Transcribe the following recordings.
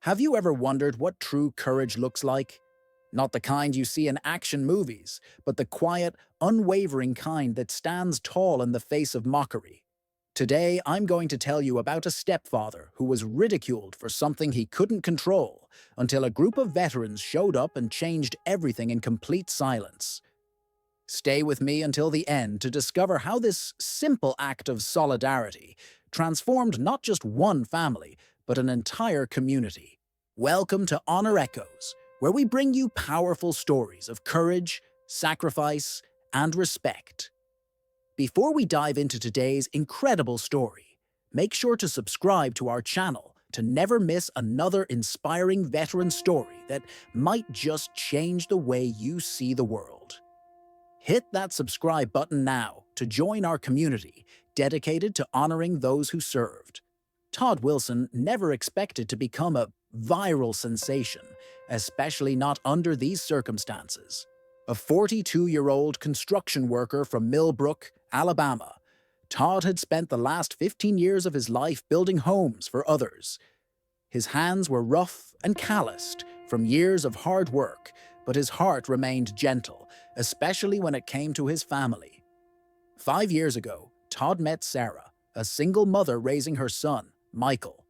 Have you ever wondered what true courage looks like? Not the kind you see in action movies, but the quiet, unwavering kind that stands tall in the face of mockery. Today, I'm going to tell you about a stepfather who was ridiculed for something he couldn't control until a group of veterans showed up and changed everything in complete silence. Stay with me until the end to discover how this simple act of solidarity transformed not just one family, but an entire community. Welcome to Honor Echoes, where we bring you powerful stories of courage, sacrifice, and respect. Before we dive into today's incredible story, make sure to subscribe to our channel to never miss another inspiring veteran story that might just change the way you see the world. Hit that subscribe button now to join our community dedicated to honoring those who served. Todd Wilson never expected to become a viral sensation, especially not under these circumstances. A 42-year-old construction worker from Millbrook, Alabama, Todd had spent the last 15 years of his life building homes for others. His hands were rough and calloused from years of hard work, but his heart remained gentle, especially when it came to his family. 5 years ago, Todd met Sarah, a single mother raising her son, Michael.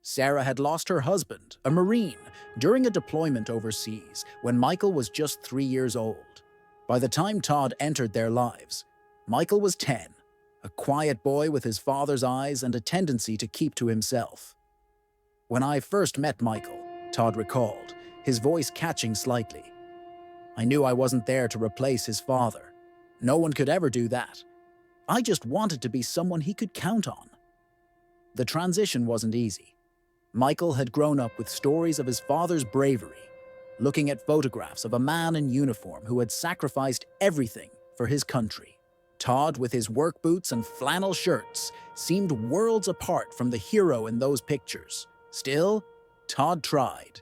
Sarah had lost her husband, a Marine, during a deployment overseas when Michael was just 3 years old. By the time Todd entered their lives, Michael was 10, a quiet boy with his father's eyes and a tendency to keep to himself. When I first met Michael, Todd recalled, his voice catching slightly, I knew I wasn't there to replace his father. No one could ever do that. I just wanted to be someone he could count on. The transition wasn't easy. Michael had grown up with stories of his father's bravery, looking at photographs of a man in uniform who had sacrificed everything for his country. Todd, with his work boots and flannel shirts, seemed worlds apart from the hero in those pictures. Still, Todd tried.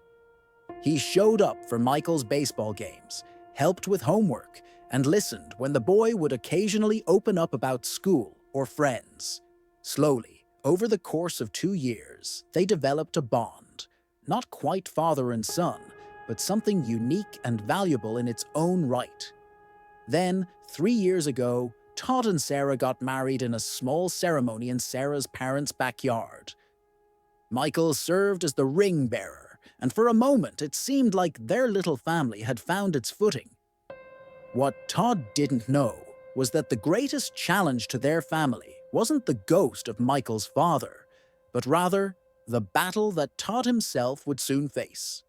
He showed up for Michael's baseball games, helped with homework, and listened when the boy would occasionally open up about school or friends. Slowly, over the course of 2 years, they developed a bond. Not quite father and son, but something unique and valuable in its own right. Then, 3 years ago, Todd and Sarah got married in a small ceremony in Sarah's parents' backyard. Michael served as the ring bearer, and for a moment it seemed like their little family had found its footing. What Todd didn't know was that the greatest challenge to their family wasn't the ghost of Michael's father, but rather the battle that Todd himself would soon face.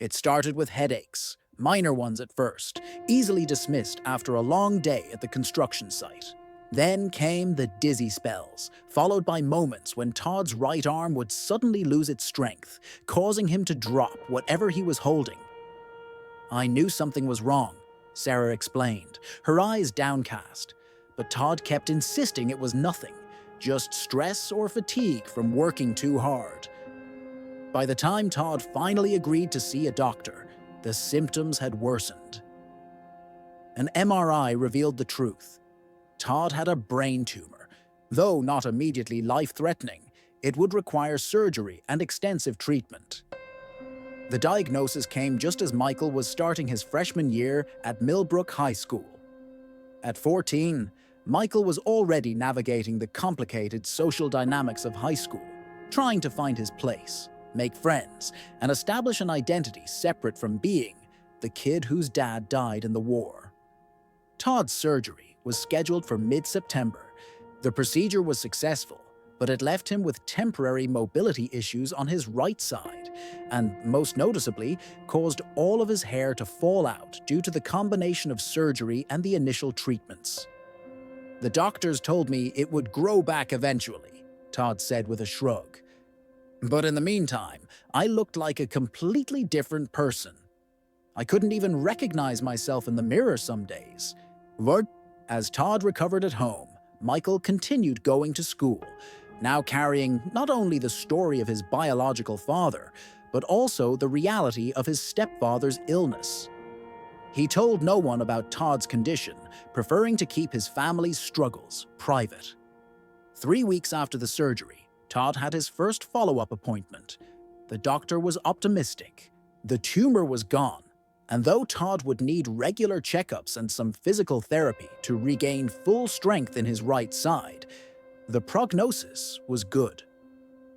It started with headaches, minor ones at first, easily dismissed after a long day at the construction site. Then came the dizzy spells, followed by moments when Todd's right arm would suddenly lose its strength, causing him to drop whatever he was holding. I knew something was wrong, Sarah explained, her eyes downcast, but Todd kept insisting it was nothing, just stress or fatigue from working too hard. By the time Todd finally agreed to see a doctor, the symptoms had worsened. An MRI revealed the truth. Todd had a brain tumor. Though not immediately life-threatening, it would require surgery and extensive treatment. The diagnosis came just as Michael was starting his freshman year at Millbrook High School. At 14, Michael was already navigating the complicated social dynamics of high school, trying to find his place, make friends, and establish an identity separate from being the kid whose dad died in the war. Todd's surgery was scheduled for mid-September. The procedure was successful, but it left him with temporary mobility issues on his right side, and most noticeably, caused all of his hair to fall out due to the combination of surgery and the initial treatments. The doctors told me it would grow back eventually, Todd said with a shrug. But in the meantime, I looked like a completely different person. I couldn't even recognize myself in the mirror some days. What? As Todd recovered at home, Michael continued going to school, now carrying not only the story of his biological father, but also the reality of his stepfather's illness. He told no one about Todd's condition, preferring to keep his family's struggles private. 3 weeks after the surgery, Todd had his first follow-up appointment. The doctor was optimistic. The tumor was gone, and though Todd would need regular checkups and some physical therapy to regain full strength in his right side, the prognosis was good.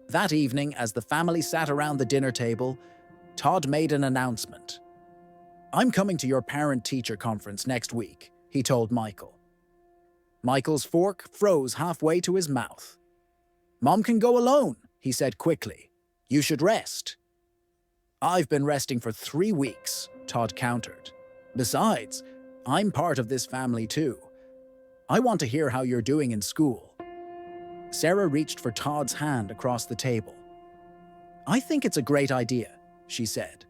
That evening, as the family sat around the dinner table, Todd made an announcement. "I'm coming to your parent-teacher conference next week," he told Michael. Michael's fork froze halfway to his mouth. "Mom can go alone," he said quickly. "You should rest." "I've been resting for 3 weeks," Todd countered. "Besides, I'm part of this family too. I want to hear how you're doing in school." Sarah reached for Todd's hand across the table. "I think it's a great idea," she said.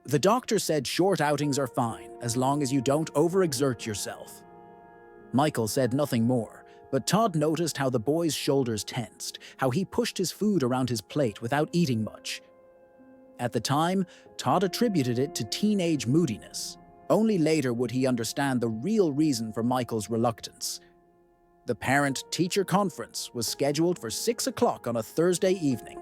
"The doctor said short outings are fine as long as you don't overexert yourself." Michael said nothing more, but Todd noticed how the boy's shoulders tensed, how he pushed his food around his plate without eating much. At the time, Todd attributed it to teenage moodiness. Only later would he understand the real reason for Michael's reluctance. The parent-teacher conference was scheduled for 6 o'clock on a Thursday evening.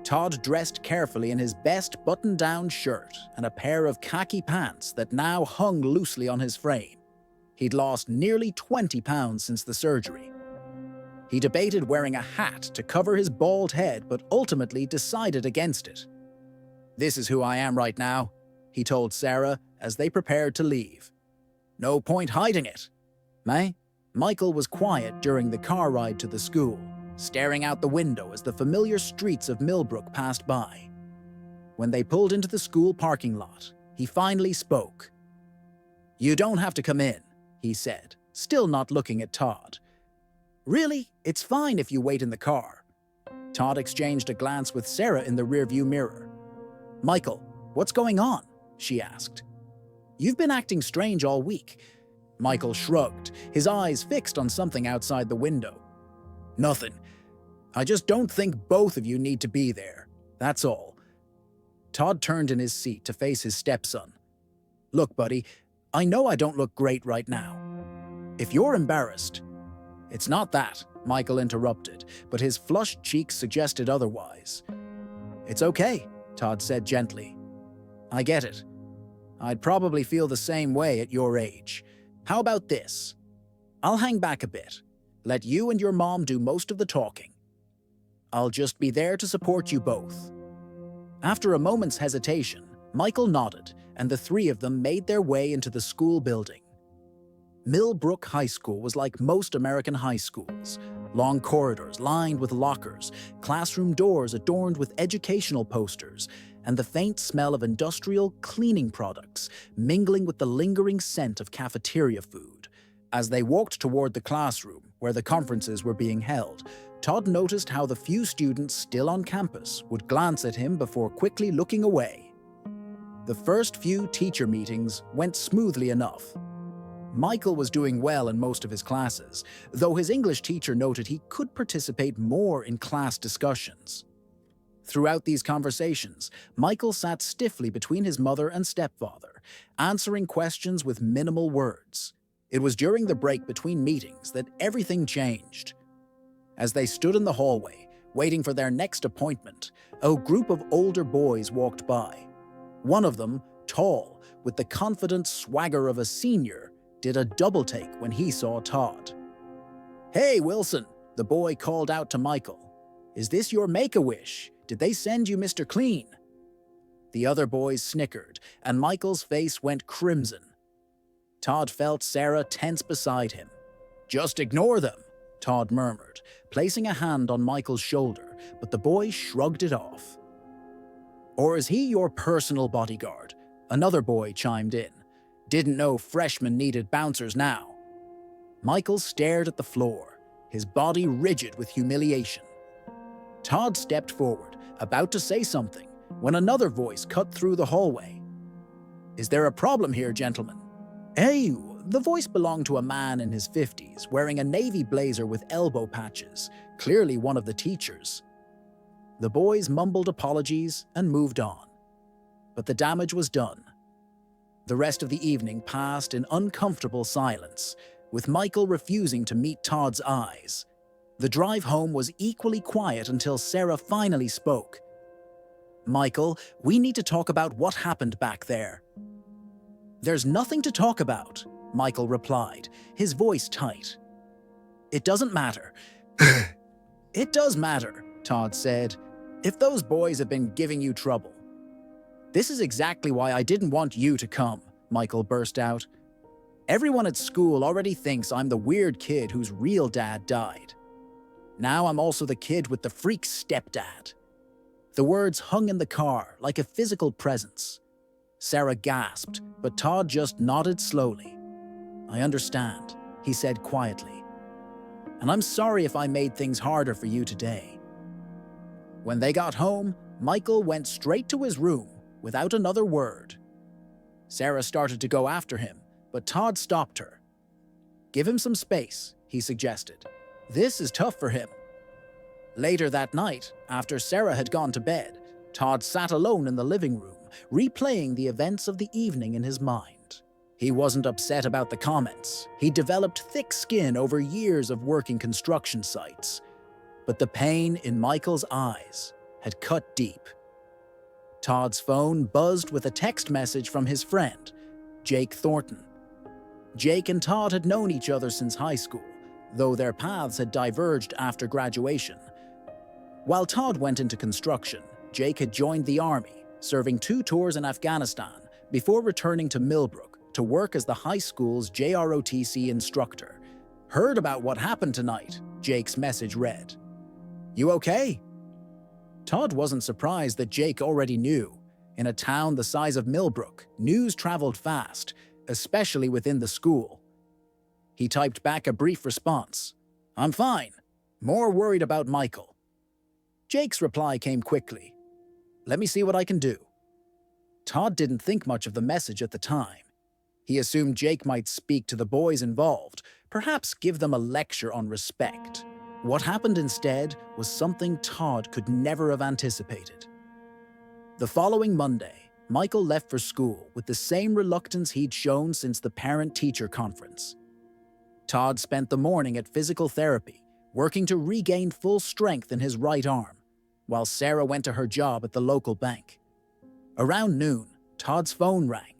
Todd dressed carefully in his best button-down shirt and a pair of khaki pants that now hung loosely on his frame. He'd lost nearly 20 pounds since the surgery. He debated wearing a hat to cover his bald head, but ultimately decided against it. "This is who I am right now," he told Sarah as they prepared to leave. "No point hiding it." Michael was quiet during the car ride to the school, staring out the window as the familiar streets of Millbrook passed by. When they pulled into the school parking lot, he finally spoke. "You don't have to come in," he said, still not looking at Todd. "Really? It's fine if you wait in the car." Todd exchanged a glance with Sarah in the rearview mirror. "Michael, what's going on?" she asked. "You've been acting strange all week." Michael shrugged, his eyes fixed on something outside the window. "Nothing. I just don't think both of you need to be there. That's all." Todd turned in his seat to face his stepson. "Look, buddy, I know I don't look great right now. If you're embarrassed—" "It's not that," Michael interrupted, but his flushed cheeks suggested otherwise. "It's okay," Todd said gently. "I get it. I'd probably feel the same way at your age. How about this? I'll hang back a bit. Let you and your mom do most of the talking. I'll just be there to support you both." After a moment's hesitation, Michael nodded, and the three of them made their way into the school building. Millbrook High School was like most American high schools. Long corridors lined with lockers, classroom doors adorned with educational posters, and the faint smell of industrial cleaning products mingling with the lingering scent of cafeteria food. As they walked toward the classroom, where the conferences were being held, Todd noticed how the few students still on campus would glance at him before quickly looking away. The first few teacher meetings went smoothly enough. Michael was doing well in most of his classes, though his English teacher noted he could participate more in class discussions. Throughout these conversations, Michael sat stiffly between his mother and stepfather, answering questions with minimal words. It was during the break between meetings that everything changed. As they stood in the hallway, waiting for their next appointment, a group of older boys walked by. One of them, tall, with the confident swagger of a senior, did a double-take when he saw Todd. "Hey, Wilson," the boy called out to Michael. "Is this your Make-A-Wish? Did they send you Mr. Clean?" The other boys snickered, and Michael's face went crimson. Todd felt Sarah tense beside him. "Just ignore them," Todd murmured, placing a hand on Michael's shoulder, but the boy shrugged it off. "Or is he your personal bodyguard?" Another boy chimed in. "Didn't know freshmen needed bouncers now." Michael stared at the floor, his body rigid with humiliation. Todd stepped forward, about to say something, when another voice cut through the hallway. "Is there a problem here, gentlemen?" "Hey!" The voice belonged to a man in his 50s, wearing a navy blazer with elbow patches, clearly one of the teachers. The boys mumbled apologies and moved on. But the damage was done. The rest of the evening passed in uncomfortable silence, with Michael refusing to meet Todd's eyes. The drive home was equally quiet until Sarah finally spoke. Michael, we need to talk about what happened back there. There's nothing to talk about, Michael replied, his voice tight. It doesn't matter. It does matter, Todd said. If those boys have been giving you trouble. This is exactly why I didn't want you to come, Michael burst out. Everyone at school already thinks I'm the weird kid whose real dad died. Now I'm also the kid with the freak stepdad. The words hung in the car like a physical presence. Sarah gasped, but Todd just nodded slowly. I understand, he said quietly. And I'm sorry if I made things harder for you today. When they got home, Michael went straight to his room without another word. Sarah started to go after him, but Todd stopped her. Give him some space, he suggested. This is tough for him. Later that night, after Sarah had gone to bed, Todd sat alone in the living room, replaying the events of the evening in his mind. He wasn't upset about the comments. He'd developed thick skin over years of working construction sites. But the pain in Michael's eyes had cut deep. Todd's phone buzzed with a text message from his friend, Jake Thornton. Jake and Todd had known each other since high school, though their paths had diverged after graduation. While Todd went into construction, Jake had joined the army, serving 2 tours in Afghanistan before returning to Millbrook to work as the high school's JROTC instructor. Heard about what happened tonight, Jake's message read. You okay? Todd wasn't surprised that Jake already knew. In a town the size of Millbrook, news traveled fast, especially within the school. He typed back a brief response. I'm fine. More worried about Michael. Jake's reply came quickly. Let me see what I can do. Todd didn't think much of the message at the time. He assumed Jake might speak to the boys involved, perhaps give them a lecture on respect. What happened instead was something Todd could never have anticipated. The following Monday, Michael left for school with the same reluctance he'd shown since the parent-teacher conference. Todd spent the morning at physical therapy, working to regain full strength in his right arm, while Sarah went to her job at the local bank. Around noon, Todd's phone rang.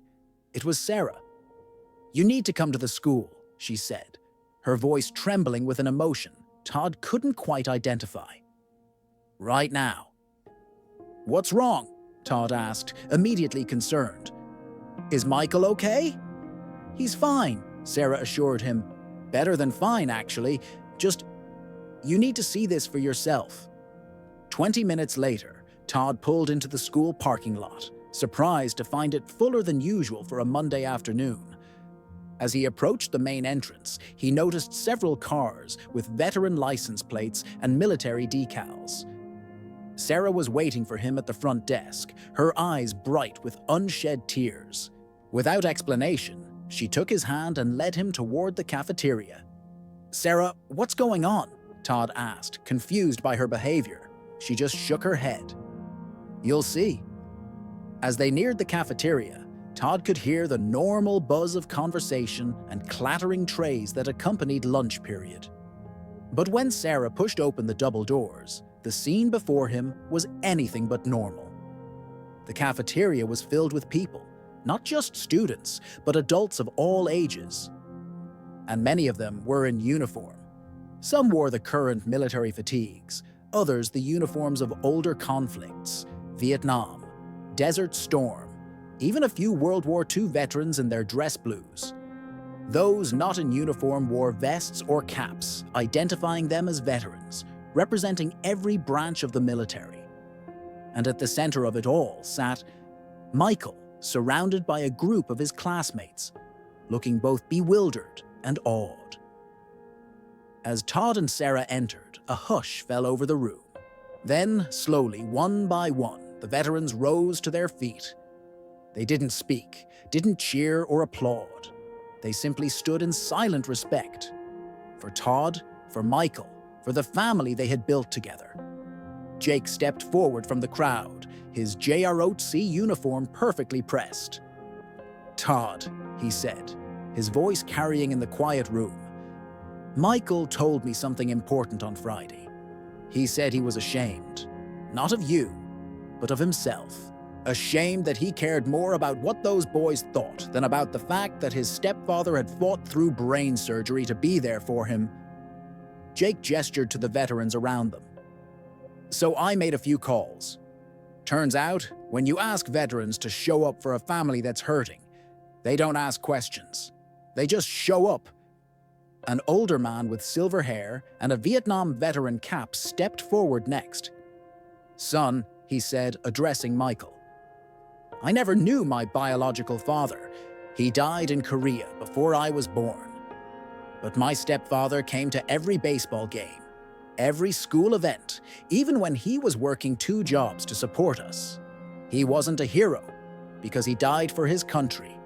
It was Sarah. You need to come to the school, she said, her voice trembling with an emotion Todd couldn't quite identify. Right now. What's wrong? Todd asked, immediately concerned. Is Michael okay? He's fine, Sarah assured him. Better than fine, actually. Just, you need to see this for yourself. 20 minutes later, Todd pulled into the school parking lot, surprised to find it fuller than usual for a Monday afternoon. As he approached the main entrance, he noticed several cars with veteran license plates and military decals. Sarah was waiting for him at the front desk, her eyes bright with unshed tears. Without explanation, she took his hand and led him toward the cafeteria. Sarah, what's going on? Todd asked, confused by her behavior. She just shook her head. You'll see. As they neared the cafeteria, Todd could hear the normal buzz of conversation and clattering trays that accompanied lunch period. But when Sarah pushed open the double doors, the scene before him was anything but normal. The cafeteria was filled with people, not just students, but adults of all ages. And many of them were in uniform. Some wore the current military fatigues, others the uniforms of older conflicts, Vietnam, Desert Storm, even a few World War II veterans in their dress blues. Those not in uniform wore vests or caps, identifying them as veterans, representing every branch of the military. And at the center of it all sat Michael, surrounded by a group of his classmates, looking both bewildered and awed. As Todd and Sarah entered, a hush fell over the room. Then, slowly, one by one, the veterans rose to their feet. They didn't speak, didn't cheer or applaud. They simply stood in silent respect. For Todd, for Michael, for the family they had built together. Jake stepped forward from the crowd, his JROTC uniform perfectly pressed. Todd, he said, his voice carrying in the quiet room. Michael told me something important on Friday. He said he was ashamed. Not of you, but of himself. Ashamed that he cared more about what those boys thought than about the fact that his stepfather had fought through brain surgery to be there for him, Jake gestured to the veterans around them. So I made a few calls. Turns out, when you ask veterans to show up for a family that's hurting, they don't ask questions. They just show up. An older man with silver hair and a Vietnam veteran cap stepped forward next. "Son," he said, addressing Michael, "I never knew my biological father. He died in Korea before I was born. But my stepfather came to every baseball game, every school event, even when he was working 2 jobs to support us. He wasn't a hero because he died for his country.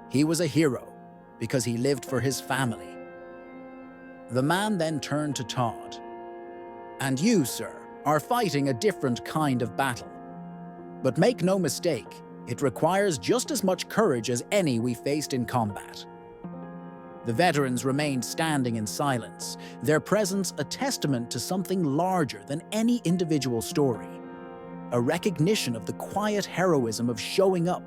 He was a hero because he lived for his family." The man then turned to Todd. "And you, sir, are fighting a different kind of battle. But make no mistake, it requires just as much courage as any we faced in combat." The veterans remained standing in silence, their presence a testament to something larger than any individual story. A recognition of the quiet heroism of showing up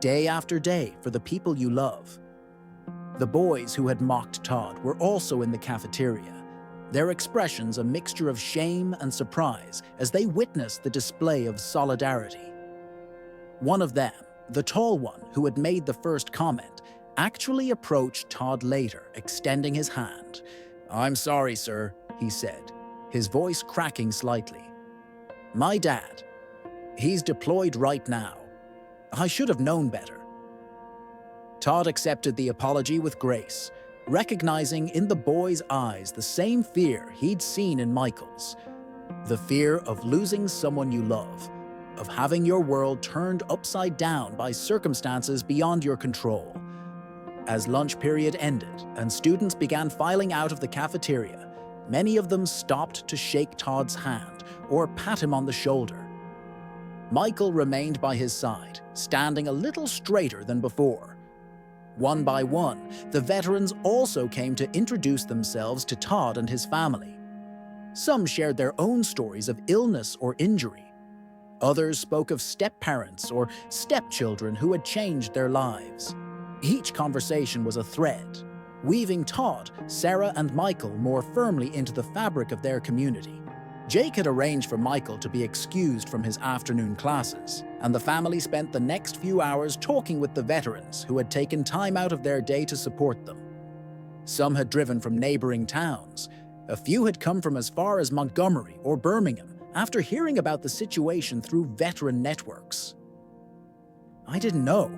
day after day for the people you love. The boys who had mocked Todd were also in the cafeteria, their expressions a mixture of shame and surprise as they witnessed the display of solidarity. One of them, the tall one who had made the first comment, actually approached Todd later, extending his hand. "I'm sorry, sir," he said, his voice cracking slightly. "My dad, he's deployed right now. I should have known better." Todd accepted the apology with grace, recognizing in the boy's eyes the same fear he'd seen in Michael's. The fear of losing someone you love, of having your world turned upside down by circumstances beyond your control. As lunch period ended and students began filing out of the cafeteria, many of them stopped to shake Todd's hand or pat him on the shoulder. Michael remained by his side, standing a little straighter than before. One by one, the veterans also came to introduce themselves to Todd and his family. Some shared their own stories of illness or injury. Others spoke of step-parents or stepchildren who had changed their lives. Each conversation was a thread, weaving Todd, Sarah, and Michael more firmly into the fabric of their community. Jake had arranged for Michael to be excused from his afternoon classes, and the family spent the next few hours talking with the veterans who had taken time out of their day to support them. Some had driven from neighboring towns. A few had come from as far as Montgomery or Birmingham after hearing about the situation through veteran networks. "I didn't know,"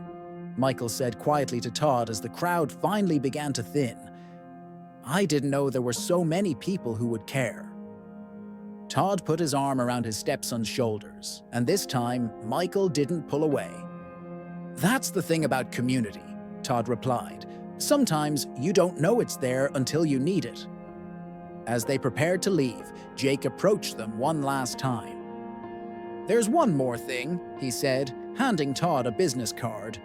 Michael said quietly to Todd as the crowd finally began to thin. "I didn't know there were so many people who would care." Todd put his arm around his stepson's shoulders, and this time, Michael didn't pull away. "That's the thing about community," Todd replied. "Sometimes you don't know it's there until you need it." As they prepared to leave, Jake approached them one last time. "There's one more thing," he said, handing Todd a business card.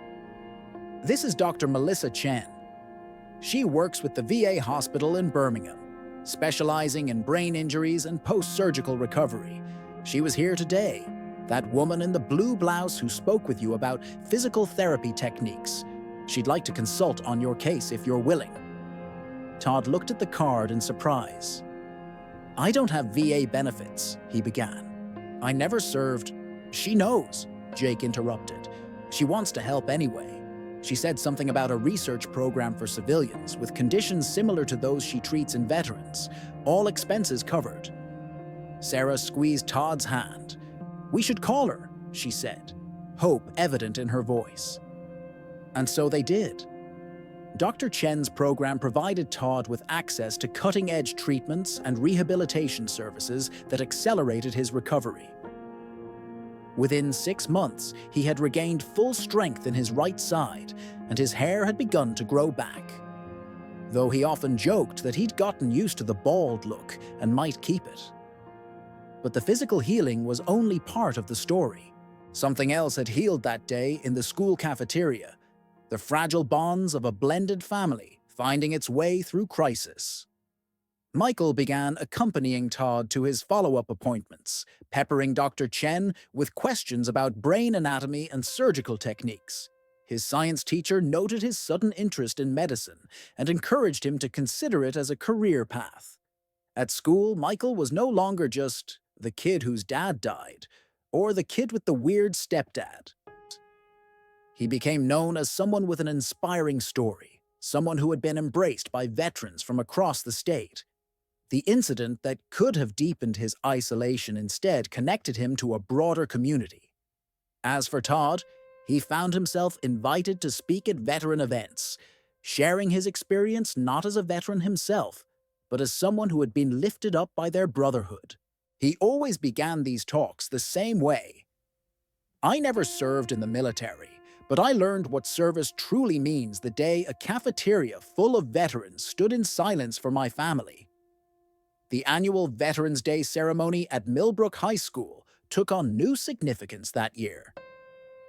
"This is Dr. Melissa Chen. She works with the VA hospital in Birmingham, specializing in brain injuries and post-surgical recovery. She was here today, that woman in the blue blouse who spoke with you about physical therapy techniques. She'd like to consult on your case if you're willing." Todd looked at the card in surprise. "I don't have VA benefits," he began. "I never served—" "She knows," Jake interrupted. "She wants to help anyway. She said something about a research program for civilians with conditions similar to those she treats in veterans, all expenses covered." Sarah squeezed Todd's hand. "We should call her," she said, hope evident in her voice. And so they did. Dr. Chen's program provided Todd with access to cutting-edge treatments and rehabilitation services that accelerated his recovery. Within 6 months, he had regained full strength in his right side, and his hair had begun to grow back. Though he often joked that he'd gotten used to the bald look and might keep it. But the physical healing was only part of the story. Something else had healed that day in the school cafeteria, the fragile bonds of a blended family finding its way through crisis. Michael began accompanying Todd to his follow-up appointments, peppering Dr. Chen with questions about brain anatomy and surgical techniques. His science teacher noted his sudden interest in medicine and encouraged him to consider it as a career path. At school, Michael was no longer just the kid whose dad died, or the kid with the weird stepdad. He became known as someone with an inspiring story, someone who had been embraced by veterans from across the state. The incident that could have deepened his isolation instead connected him to a broader community. As for Todd, he found himself invited to speak at veteran events, sharing his experience not as a veteran himself, but as someone who had been lifted up by their brotherhood. He always began these talks the same way. "I never served in the military, but I learned what service truly means the day a cafeteria full of veterans stood in silence for my family." The annual Veterans Day ceremony at Millbrook High School took on new significance that year.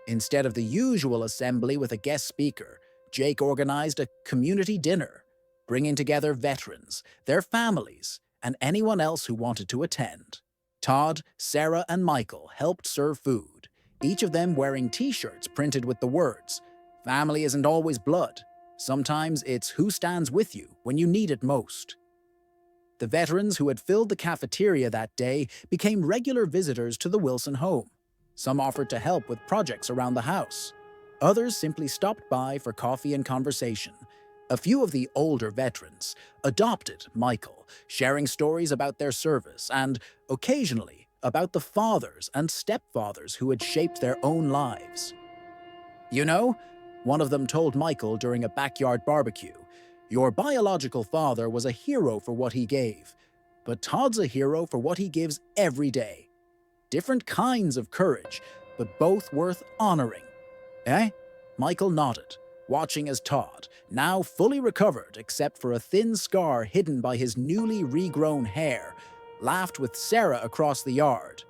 Instead of the usual assembly with a guest speaker, Jake organized a community dinner, bringing together veterans, their families, and anyone else who wanted to attend. Todd, Sarah, and Michael helped serve food, each of them wearing t-shirts printed with the words, "Family isn't always blood. Sometimes it's who stands with you when you need it most." The veterans who had filled the cafeteria that day became regular visitors to the Wilson home. Some offered to help with projects around the house. Others simply stopped by for coffee and conversation. A few of the older veterans adopted Michael, sharing stories about their service and, occasionally, about the fathers and stepfathers who had shaped their own lives. "You know," one of them told Michael during a backyard barbecue, "your biological father was a hero for what he gave, but Todd's a hero for what he gives every day. Different kinds of courage, but both worth honoring." Eh? Michael nodded, watching as Todd, now fully recovered except for a thin scar hidden by his newly regrown hair, laughed with Sarah across the yard.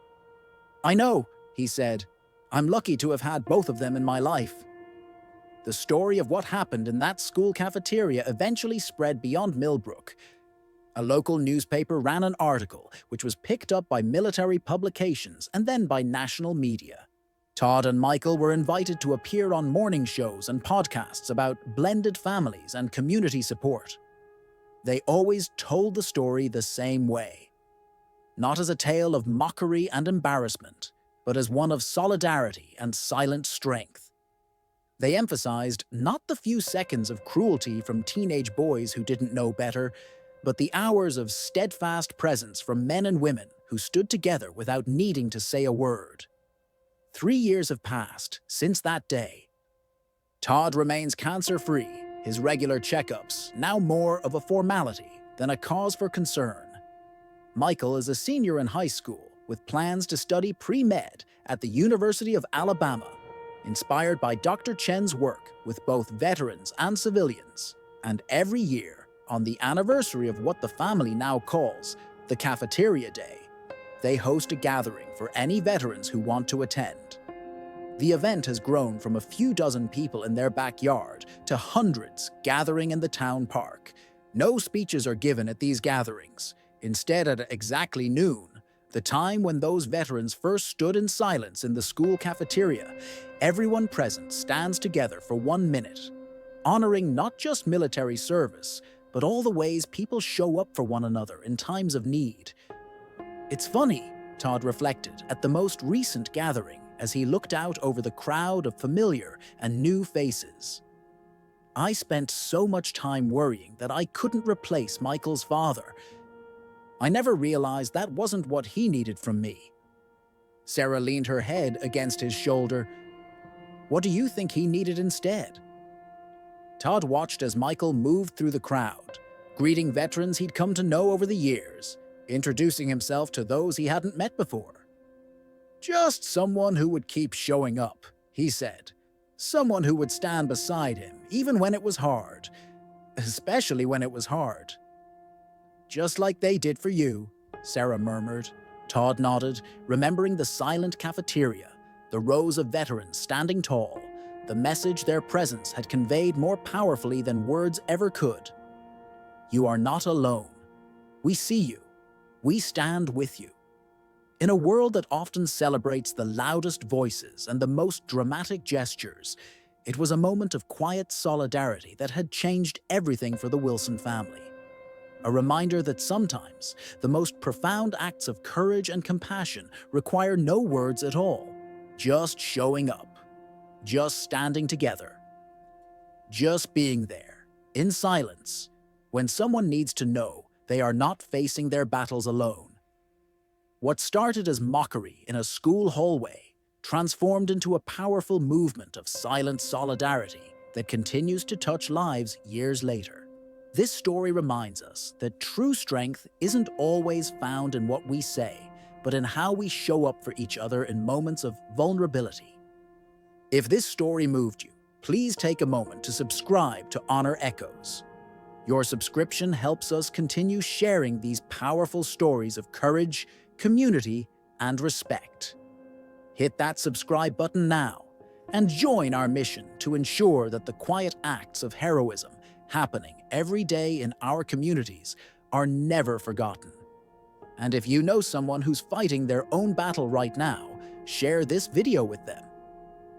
"I know," he said. "I'm lucky to have had both of them in my life." The story of what happened in that school cafeteria eventually spread beyond Millbrook. A local newspaper ran an article, which was picked up by military publications and then by national media. Todd and Michael were invited to appear on morning shows and podcasts about blended families and community support. They always told the story the same way. Not as a tale of mockery and embarrassment, but as one of solidarity and silent strength. They emphasized not the few seconds of cruelty from teenage boys who didn't know better, but the hours of steadfast presence from men and women who stood together without needing to say a word. 3 years have passed since that day. Todd remains cancer-free, his regular checkups now more of a formality than a cause for concern. Michael is a senior in high school with plans to study pre-med at the University of Alabama, inspired by Dr. Chen's work with both veterans and civilians. And every year, on the anniversary of what the family now calls the Cafeteria Day, they host a gathering for any veterans who want to attend. The event has grown from a few dozen people in their backyard to hundreds gathering in the town park. No speeches are given at these gatherings. Instead, at exactly noon, the time when those veterans first stood in silence in the school cafeteria, everyone present stands together for 1 minute, honoring not just military service, but all the ways people show up for one another in times of need. It's funny, Todd reflected at the most recent gathering as he looked out over the crowd of familiar and new faces. I spent so much time worrying that I couldn't replace Michael's father. I never realized that wasn't what he needed from me. Sarah leaned her head against his shoulder. What do you think he needed instead? Todd watched as Michael moved through the crowd, greeting veterans he'd come to know over the years, introducing himself to those he hadn't met before. Just someone who would keep showing up, he said. Someone who would stand beside him, even when it was hard. Especially when it was hard. Just like they did for you, Sarah murmured. Todd nodded, remembering the silent cafeteria, the rows of veterans standing tall, the message their presence had conveyed more powerfully than words ever could. You are not alone. We see you. We stand with you. In a world that often celebrates the loudest voices and the most dramatic gestures, it was a moment of quiet solidarity that had changed everything for the Wilson family. A reminder that sometimes the most profound acts of courage and compassion require no words at all, just showing up, just standing together, just being there, in silence, when someone needs to know they are not facing their battles alone. What started as mockery in a school hallway transformed into a powerful movement of silent solidarity that continues to touch lives years later. This story reminds us that true strength isn't always found in what we say, but in how we show up for each other in moments of vulnerability. If this story moved you, please take a moment to subscribe to Honor Echoes. Your subscription helps us continue sharing these powerful stories of courage, community, and respect. Hit that subscribe button now and join our mission to ensure that the quiet acts of heroism happening every day in our communities are never forgotten. And if you know someone who's fighting their own battle right now, share this video with them.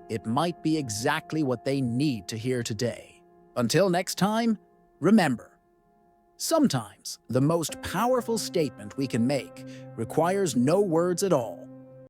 It might be exactly what they need to hear today. Until next time, remember, sometimes the most powerful statement we can make requires no words at all.